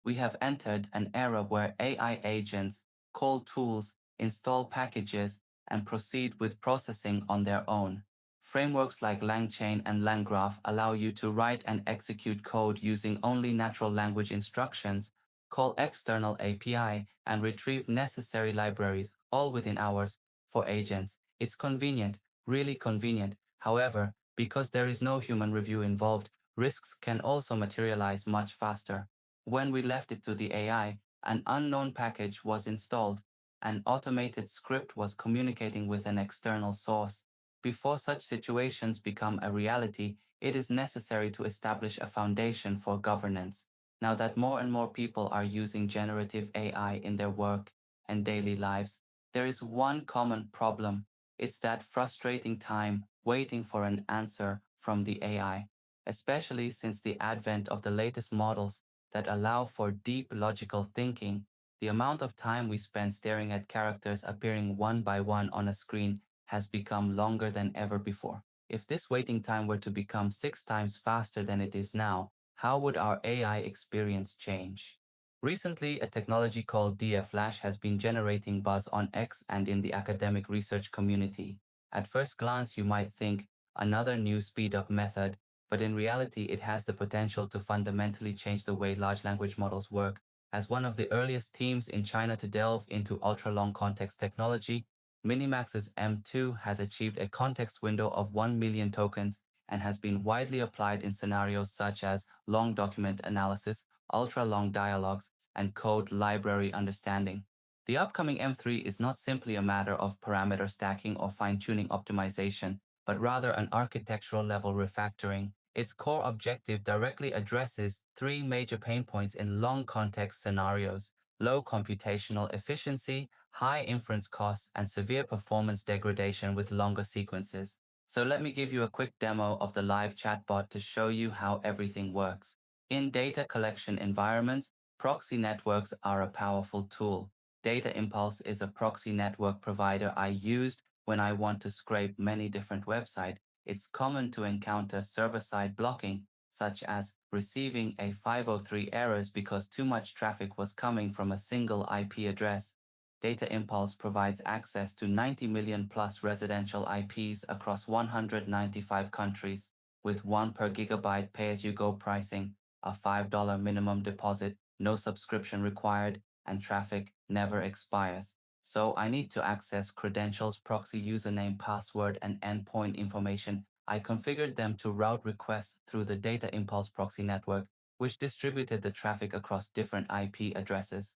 We have entered an era where AI agents call tools, install packages, and proceed with processing on their own. Frameworks like LangChain and LangGraph allow you to write and execute code using only natural language instructions, call external API, and retrieve necessary libraries, all within hours. For agents, it's convenient, really convenient. However, because there is no human review involved, risks can also materialize much faster. When we left it to the AI, an unknown package was installed. An automated script was communicating with an external source. Before such situations become a reality, it is necessary to establish a foundation for governance. Now that more and more people are using generative AI in their work and daily lives, there is one common problem. It's that frustrating time waiting for an answer from the AI, especially since the advent of the latest models that allow for deep logical thinking. The amount of time we spend staring at characters appearing one by one on a screen has become longer than ever before. If this waiting time were to become 6 times faster than it is now, how would our AI experience change? Recently, a technology called dFlash has been generating buzz on X and in the academic research community. At first glance, you might think another new speed-up method, but in reality, it has the potential to fundamentally change the way large language models work. As one of the earliest teams in China to delve into ultra-long context technology, MiniMax's M2 has achieved a context window of 1 million tokens and has been widely applied in scenarios such as long document analysis, ultra-long dialogues, and code library understanding. The upcoming M3 is not simply a matter of parameter stacking or fine-tuning optimization, but rather an architectural level refactoring. Its core objective directly addresses three major pain points in long context scenarios: low computational efficiency, high inference costs, and severe performance degradation with longer sequences. So let me give you a quick demo of the live chatbot to show you how everything works. In data collection environments, proxy networks are a powerful tool. Data Impulse is a proxy network provider I used when I want to scrape many different websites. It's common to encounter server-side blocking, such as receiving a 503 errors because too much traffic was coming from a single IP address. Data Impulse provides access to 90 million plus residential IPs across 195 countries, with 1 per gigabyte pay-as-you-go pricing, a $5 minimum deposit, no subscription required, and traffic never expires. So I need to access credentials, proxy username, password, and endpoint information. I configured them to route requests through the Data Impulse proxy network, which distributed the traffic across different IP addresses.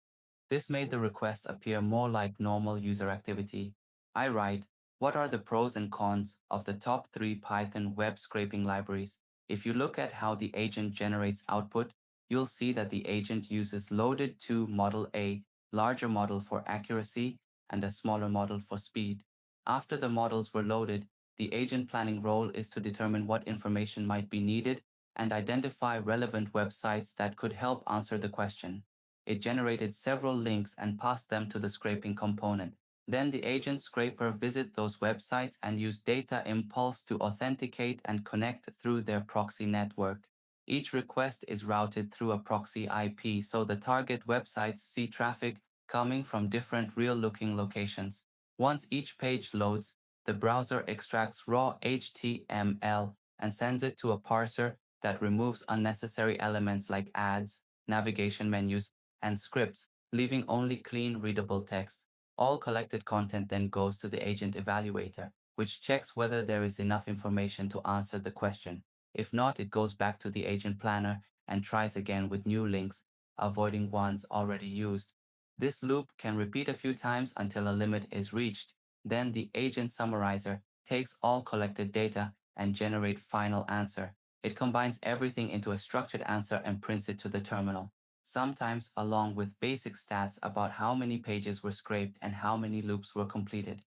This made the request appear more like normal user activity. I write, what are the pros and cons of the top 3 Python web scraping libraries? If you look at how the agent generates output, you'll see that the agent uses loaded 2 model A, larger model for accuracy, and a smaller model for speed. After the models were loaded, the agent planning role is to determine what information might be needed and identify relevant websites that could help answer the question. It generated several links and passed them to the scraping component. Then the agent scraper visit those websites and use Data Impulse to authenticate and connect through their proxy network. Each request is routed through a proxy IP, so the target websites see traffic coming from different real-looking locations. Once each page loads, the browser extracts raw HTML and sends it to a parser that removes unnecessary elements like ads, navigation menus, and scripts, leaving only clean, readable text. All collected content then goes to the agent evaluator, which checks whether there is enough information to answer the question. If not, it goes back to the agent planner and tries again with new links, avoiding ones already used. This loop can repeat a few times until a limit is reached. Then the agent summarizer takes all collected data and generates final answer. It combines everything into a structured answer and prints it to the terminal, sometimes along with basic stats about how many pages were scraped and how many loops were completed.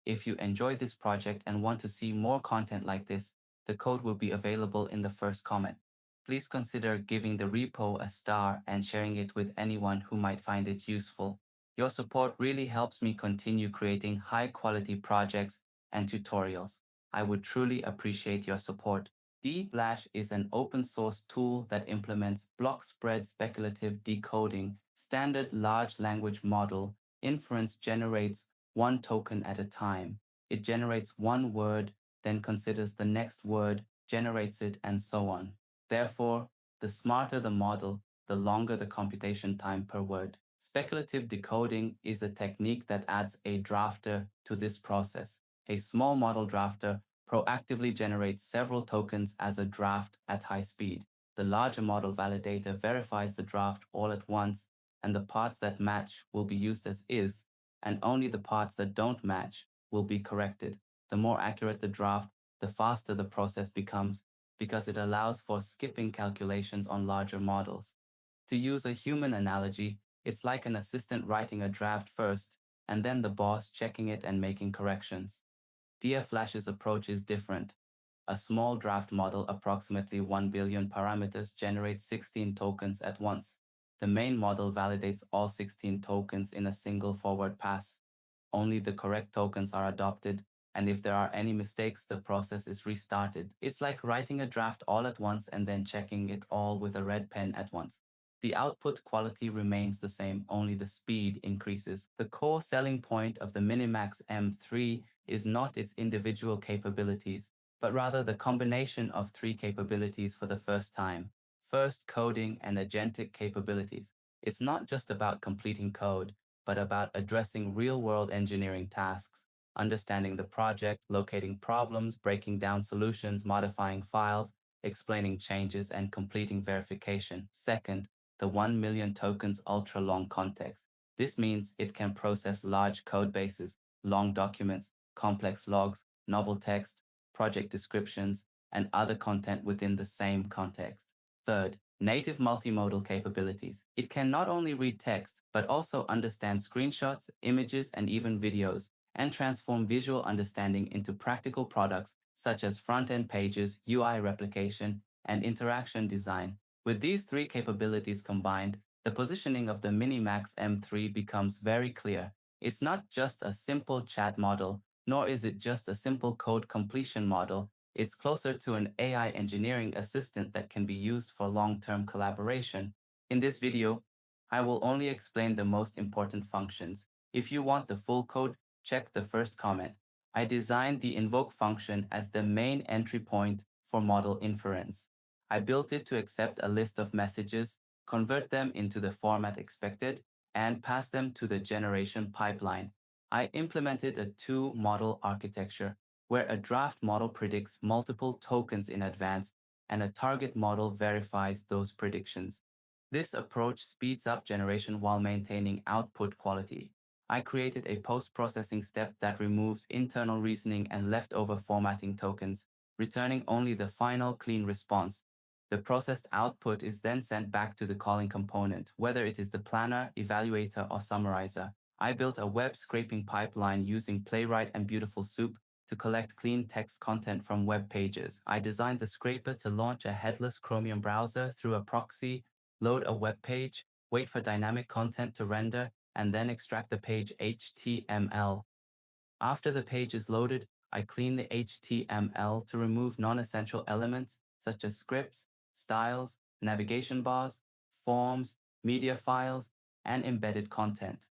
If you enjoyed this project and want to see more content like this, the code will be available in the first comment. Please consider giving the repo a star and sharing it with anyone who might find it useful. Your support really helps me continue creating high-quality projects and tutorials. I would truly appreciate your support. dFlash is an open-source tool that implements block-spread speculative decoding. Standard large language model inference generates one token at a time. It generates one word, then considers the next word, generates it, and so on. Therefore, the smarter the model, the longer the computation time per word. Speculative decoding is a technique that adds a drafter to this process. A small model drafter proactively generates several tokens as a draft at high speed. The larger model validator verifies the draft all at once, and the parts that match will be used as is, and only the parts that don't match will be corrected. The more accurate the draft, the faster the process becomes, because it allows for skipping calculations on larger models. To use a human analogy, it's like an assistant writing a draft first, and then the boss checking it and making corrections. dFlash's approach is different. A small draft model, approximately 1 billion parameters, generates 16 tokens at once. The main model validates all 16 tokens in a single forward pass. Only the correct tokens are adopted, and if there are any mistakes, the process is restarted. It's like writing a draft all at once and then checking it all with a red pen at once. The output quality remains the same, only the speed increases. The core selling point of the MiniMax M3 is not its individual capabilities, but rather the combination of three capabilities for the first time. First, coding and agentic capabilities. It's not just about completing code, but about addressing real-world engineering tasks, understanding the project, locating problems, breaking down solutions, modifying files, explaining changes, and completing verification. Second, the 1 million tokens ultra-long context. This means it can process large code bases, long documents, complex logs, novel text, project descriptions, and other content within the same context. Third, native multimodal capabilities. It can not only read text, but also understand screenshots, images, and even videos, and transform visual understanding into practical products such as front-end pages, UI replication, and interaction design. With these three capabilities combined, the positioning of the MiniMax M3 becomes very clear. It's not just a simple chat model, nor is it just a simple code completion model. It's closer to an AI engineering assistant that can be used for long-term collaboration. In this video, I will only explain the most important functions. If you want the full code, check the first comment. I designed the invoke function as the main entry point for model inference. I built it to accept a list of messages, convert them into the format expected, and pass them to the generation pipeline. I implemented a two-model architecture, where a draft model predicts multiple tokens in advance and a target model verifies those predictions. This approach speeds up generation while maintaining output quality. I created a post-processing step that removes internal reasoning and leftover formatting tokens, returning only the final clean response. The processed output is then sent back to the calling component, whether it is the planner, evaluator, or summarizer. I built a web scraping pipeline using Playwright and Beautiful Soup to collect clean text content from web pages. I designed the scraper to launch a headless Chromium browser through a proxy, load a web page, wait for dynamic content to render, and then extract the page HTML. After the page is loaded, I clean the HTML to remove non-essential elements such as scripts, styles, navigation bars, forms, media files, and embedded content.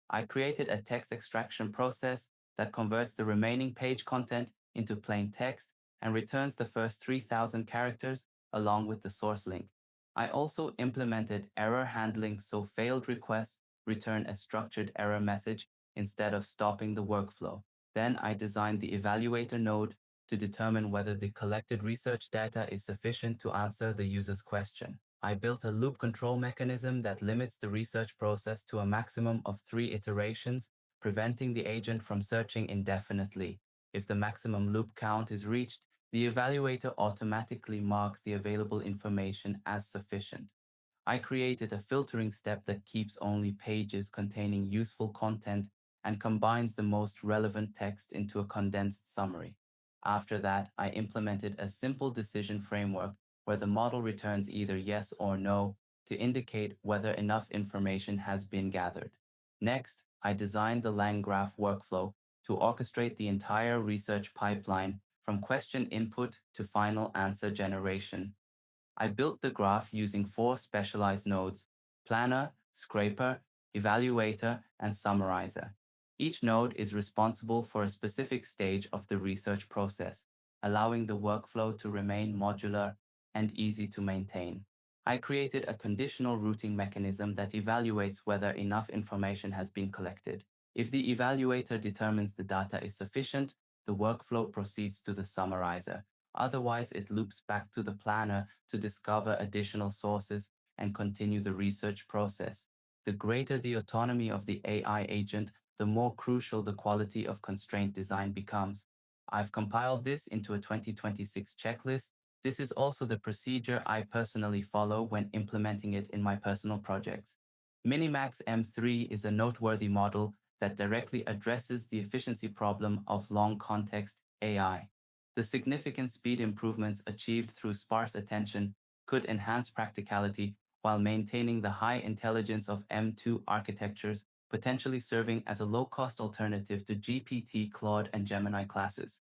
I created a text extraction process that converts the remaining page content into plain text and returns the first 3,000 characters along with the source link. I also implemented error handling so failed requests return a structured error message instead of stopping the workflow. Then I designed the evaluator node to determine whether the collected research data is sufficient to answer the user's question. I built a loop control mechanism that limits the research process to a maximum of 3 iterations, preventing the agent from searching indefinitely. If the maximum loop count is reached, the evaluator automatically marks the available information as sufficient. I created a filtering step that keeps only pages containing useful content and combines the most relevant text into a condensed summary. After that, I implemented a simple decision framework where the model returns either yes or no to indicate whether enough information has been gathered. Next, I designed the LangGraph workflow to orchestrate the entire research pipeline from question input to final answer generation. I built the graph using 4 specialized nodes: planner, scraper, evaluator, and summarizer. Each node is responsible for a specific stage of the research process, allowing the workflow to remain modular and easy to maintain. I created a conditional routing mechanism that evaluates whether enough information has been collected. If the evaluator determines the data is sufficient, the workflow proceeds to the summarizer. Otherwise, it loops back to the planner to discover additional sources and continue the research process. The greater the autonomy of the AI agent, the more crucial the quality of constraint design becomes. I've compiled this into a 2026 checklist. This is also the procedure I personally follow when implementing it in my personal projects. MiniMax M3 is a noteworthy model that directly addresses the efficiency problem of long context AI. The significant speed improvements achieved through sparse attention could enhance practicality while maintaining the high intelligence of M2 architectures, potentially serving as a low-cost alternative to GPT, Claude, and Gemini classes.